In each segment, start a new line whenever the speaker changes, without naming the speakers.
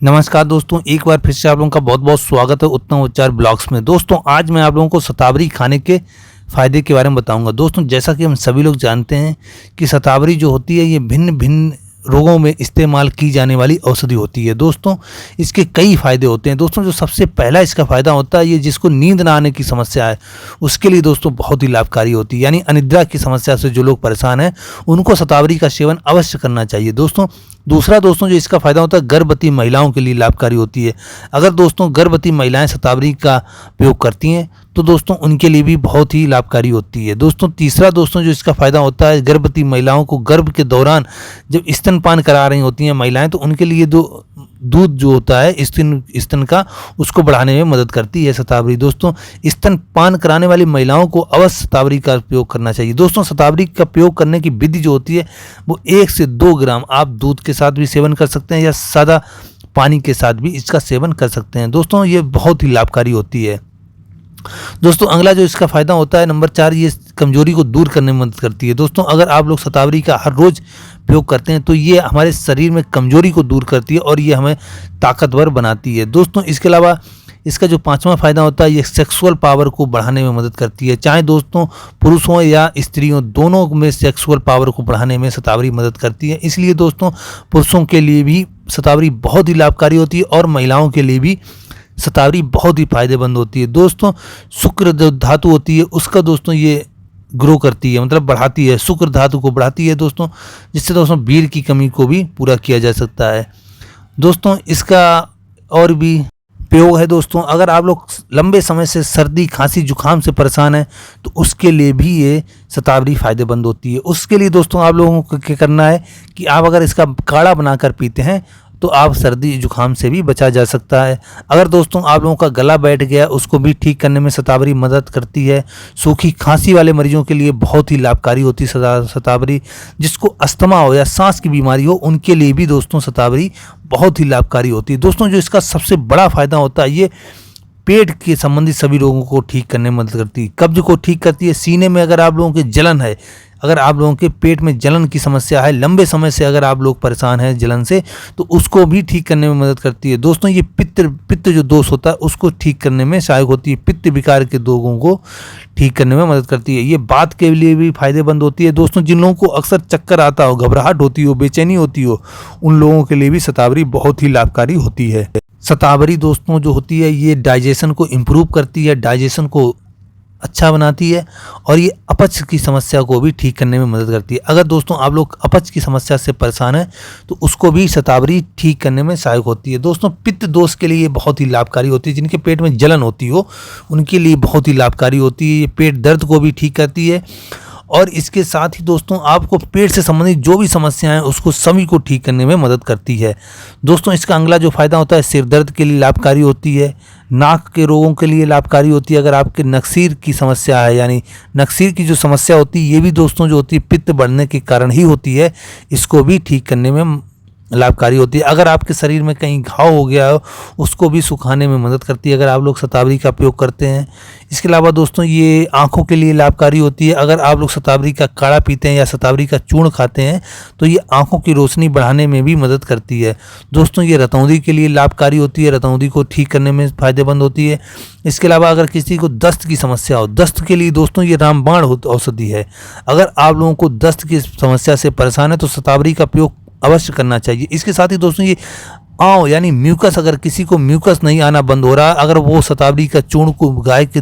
नमस्कार दोस्तों, एक बार फिर से आप लोगों का बहुत बहुत स्वागत है उत्तम उपचार ब्लॉग्स में। दोस्तों आज मैं आप लोगों को शतावरी खाने के फ़ायदे के बारे में बताऊंगा। दोस्तों जैसा कि हम सभी लोग जानते हैं कि शतावरी जो होती है ये भिन्न भिन्न रोगों में इस्तेमाल की जाने वाली औषधि होती है। दोस्तों इसके कई फ़ायदे होते हैं। दोस्तों जो सबसे पहला इसका फ़ायदा होता है, ये जिसको नींद ना आने की समस्या है उसके लिए दोस्तों बहुत ही लाभकारी होती है। यानी अनिद्रा की समस्या से जो लोग परेशान हैं उनको शतावरी का सेवन अवश्य करना चाहिए। दोस्तों दूसरा दोस्तों जो इसका फ़ायदा होता है गर्भवती महिलाओं के लिए लाभकारी होती है। अगर दोस्तों गर्भवती महिलाएं शतावरी का प्रयोग करती हैं तो दोस्तों उनके लिए भी बहुत ही लाभकारी होती है। दोस्तों तीसरा दोस्तों जो इसका फ़ायदा होता है, गर्भवती महिलाओं को गर्भ के दौरान जब स्तनपान करा रही होती हैं महिलाएं तो उनके लिए दूध जो होता है स्तन का उसको बढ़ाने में मदद करती है शतावरी। दोस्तों स्तनपान कराने वाली महिलाओं को अवश्य शतावरी का प्रयोग करना चाहिए। दोस्तों शतावरी का प्रयोग करने की विधि जो होती है वो 1 से 2 ग्राम आप दूध के साथ भी सेवन कर सकते हैं या सादा पानी के साथ भी इसका सेवन कर सकते हैं। दोस्तों ये बहुत ही लाभकारी होती है। दोस्तों अगला जो इसका फ़ायदा होता है नंबर 4, ये कमजोरी को दूर करने में मदद करती है। दोस्तों अगर आप लोग शतावरी का हर रोज़ प्रयोग करते हैं तो ये हमारे शरीर में कमजोरी को दूर करती है और ये हमें ताकतवर बनाती है। दोस्तों इसके अलावा इसका जो 5वां फ़ायदा होता है, ये सेक्सुअल पावर को बढ़ाने में मदद करती है। चाहे दोस्तों पुरुष हों या स्त्रियों, दोनों में सेक्सुअल पावर को बढ़ाने में शतावरी मदद करती है। इसलिए दोस्तों पुरुषों के लिए भी शतावरी बहुत ही लाभकारी होती है और महिलाओं के लिए भी शतावरी बहुत ही फायदेमंद होती है। दोस्तों शुक्र जो धातु होती है उसका दोस्तों ये ग्रो करती है, मतलब बढ़ाती है, शुक्र धातु को बढ़ाती है दोस्तों, जिससे दोस्तों वीर्य की कमी को भी पूरा किया जा सकता है। दोस्तों इसका और भी प्रयोग है। दोस्तों अगर आप लोग लंबे समय से सर्दी खांसी जुकाम से परेशान हैं तो उसके लिए भी ये शतावरी फायदेमंद होती है। उसके लिए दोस्तों आप लोगों को क्या करना है कि आप अगर इसका काढ़ा बनाकर पीते हैं तो आप सर्दी जुकाम से भी बचा जा सकता है। अगर दोस्तों आप लोगों का गला बैठ गया उसको भी ठीक करने में शतावरी मदद करती है। सूखी खांसी वाले मरीजों के लिए बहुत ही लाभकारी होती है शतावरी। जिसको अस्थमा हो या सांस की बीमारी हो उनके लिए भी दोस्तों शतावरी बहुत ही लाभकारी होती है। दोस्तों जो इसका सबसे बड़ा फ़ायदा होता है, ये पेट के संबंधित सभी रोगों को ठीक करने में मदद करती है। कब्ज को ठीक करती है। सीने में अगर आप लोगों के जलन है, अगर आप लोगों के पेट में जलन की समस्या है, लंबे समय से अगर आप लोग परेशान हैं जलन से, तो उसको भी ठीक करने में मदद करती है। दोस्तों ये पित्त जो दोष होता है उसको ठीक करने में सहायक होती है। पित्त विकार के रोगों को ठीक करने में मदद करती है। ये बात के लिए भी फायदेमंद होती है। दोस्तों जिन लोगों को अक्सर चक्कर आता हो, घबराहट होती हो, बेचैनी होती हो, उन लोगों के लिए भी शतावरी बहुत ही लाभकारी होती है। शतावरी दोस्तों जो होती है ये डाइजेशन को इम्प्रूव करती है, डाइजेशन को अच्छा बनाती है और ये अपच की समस्या को भी ठीक करने में मदद करती है। अगर दोस्तों आप लोग अपच की समस्या से परेशान हैं तो उसको भी शतावरी ठीक करने में सहायक होती है। दोस्तों पित्त दोष के लिए ये बहुत ही लाभकारी होती है। जिनके पेट में जलन होती हो उनके लिए बहुत ही लाभकारी होती है। ये पेट दर्द को भी ठीक करती है और इसके साथ ही दोस्तों आपको पेट से संबंधित जो भी समस्याएं हैं उसको सभी को ठीक करने में मदद करती है। दोस्तों इसका अगला जो फ़ायदा होता है, सिर दर्द के लिए लाभकारी होती है, नाक के रोगों के लिए लाभकारी होती है। अगर आपके नक्सीर की समस्या है, यानी नक्सीर की जो समस्या होती है ये भी दोस्तों जो होती है पित्त बढ़ने के कारण ही होती है, इसको भी ठीक करने में लाभकारी होती है। अगर आपके शरीर में कहीं घाव हो गया हो उसको भी सुखाने में मदद करती है अगर आप लोग शतावरी का प्रयोग करते हैं। इसके अलावा दोस्तों ये आँखों के लिए लाभकारी होती है। अगर आप लोग शतावरी का काढ़ा पीते हैं या शतावरी का चूर्ण खाते हैं तो ये आँखों की रोशनी बढ़ाने में भी मदद करती है। दोस्तों ये रतौंधी के लिए लाभकारी होती है, रतौंधी को ठीक करने में फ़ायदेमंद होती है। इसके अलावा अगर किसी को दस्त की समस्या हो, दस्त के लिए दोस्तों ये रामबाण औषधि है। अगर आप लोगों को दस्त की समस्या से परेशान है तो शतावरी का प्रयोग अवश्य करना चाहिए। इसके साथ ही दोस्तों ये आंव यानी म्यूकस, अगर किसी को म्यूकस नहीं आना बंद हो रहा, अगर वो शतावरी का चूर्ण को गाय के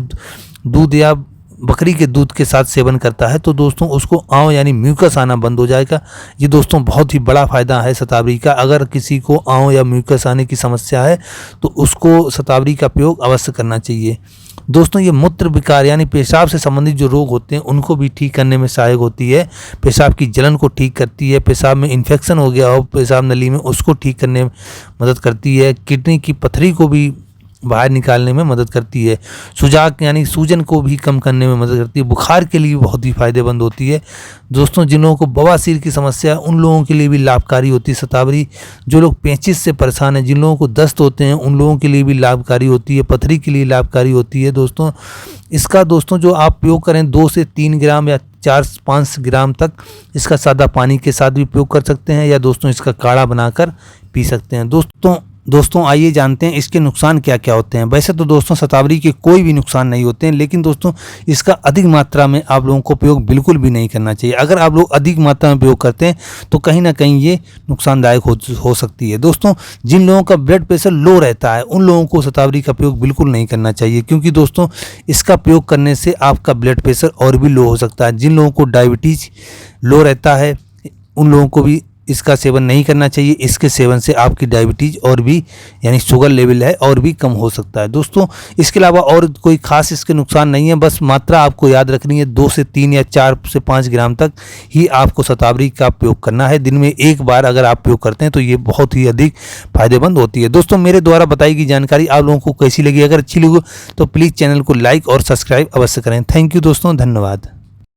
दूध या बकरी के दूध के साथ सेवन करता है तो दोस्तों उसको आंव यानी म्यूकस आना बंद हो जाएगा। ये दोस्तों बहुत ही बड़ा फ़ायदा है शतावरी का। अगर किसी को आंव या म्यूकस आने की समस्या है तो उसको शतावरी का प्रयोग अवश्य करना चाहिए। दोस्तों ये मूत्र विकार यानी पेशाब से संबंधित जो रोग होते हैं उनको भी ठीक करने में सहायक होती है। पेशाब की जलन को ठीक करती है। पेशाब में इन्फेक्शन हो गया हो पेशाब नली में उसको ठीक करने में मदद करती है। किडनी की पथरी को भी बाहर निकालने में मदद करती है। सुजाक यानी सूजन को भी कम करने में मदद करती है। बुखार के लिए बहुत ही फायदेमंद होती है। दोस्तों जिन लोगों को बवासीर की समस्या है उन लोगों के लिए भी लाभकारी होती है शतावरी। जो लोग पेचिश से परेशान हैं, जिन लोगों को दस्त होते हैं उन लोगों के लिए भी लाभकारी होती है। पथरी के लिए लाभकारी होती है। दोस्तों इसका दोस्तों जो आप प्रयोग करें 2 से 3 ग्राम या 4-5 ग्राम तक इसका सादा पानी के साथ भी प्रयोग कर सकते हैं या दोस्तों इसका काढ़ा बनाकर पी सकते हैं। दोस्तों दोस्तों आइए जानते हैं इसके नुकसान क्या क्या होते हैं। वैसे तो दोस्तों शतावरी के कोई भी नुकसान नहीं होते हैं, लेकिन दोस्तों इसका अधिक मात्रा में आप लोगों को उपयोग बिल्कुल भी नहीं करना चाहिए। अगर आप लोग अधिक मात्रा में उपयोग करते हैं तो कहीं ना कहीं ये नुकसानदायक हो सकती है। दोस्तों जिन लोगों का ब्लड प्रेशर लो रहता है उन लोगों को शतावरी का प्रयोग बिल्कुल नहीं करना चाहिए, क्योंकि दोस्तों इसका प्रयोग करने से आपका ब्लड प्रेशर और भी लो हो सकता है। जिन लोगों को डायबिटीज़ लो रहता है उन लोगों को भी इसका सेवन नहीं करना चाहिए। इसके सेवन से आपकी डायबिटीज़ और भी यानी शुगर लेवल है और भी कम हो सकता है। दोस्तों इसके अलावा और कोई खास इसके नुकसान नहीं है, बस मात्रा आपको याद रखनी है 2 से 3 या 4 से 5 ग्राम तक ही आपको शतावरी का प्रयोग करना है। दिन में एक बार अगर आप प्रयोग करते हैं तो ये बहुत ही अधिक फायदेमंद होती है। दोस्तों मेरे द्वारा बताई गई जानकारी आप लोगों को कैसी लगी? अगर अच्छी लगी तो प्लीज़ चैनल को लाइक और सब्सक्राइब अवश्य करें। थैंक यू दोस्तों, धन्यवाद।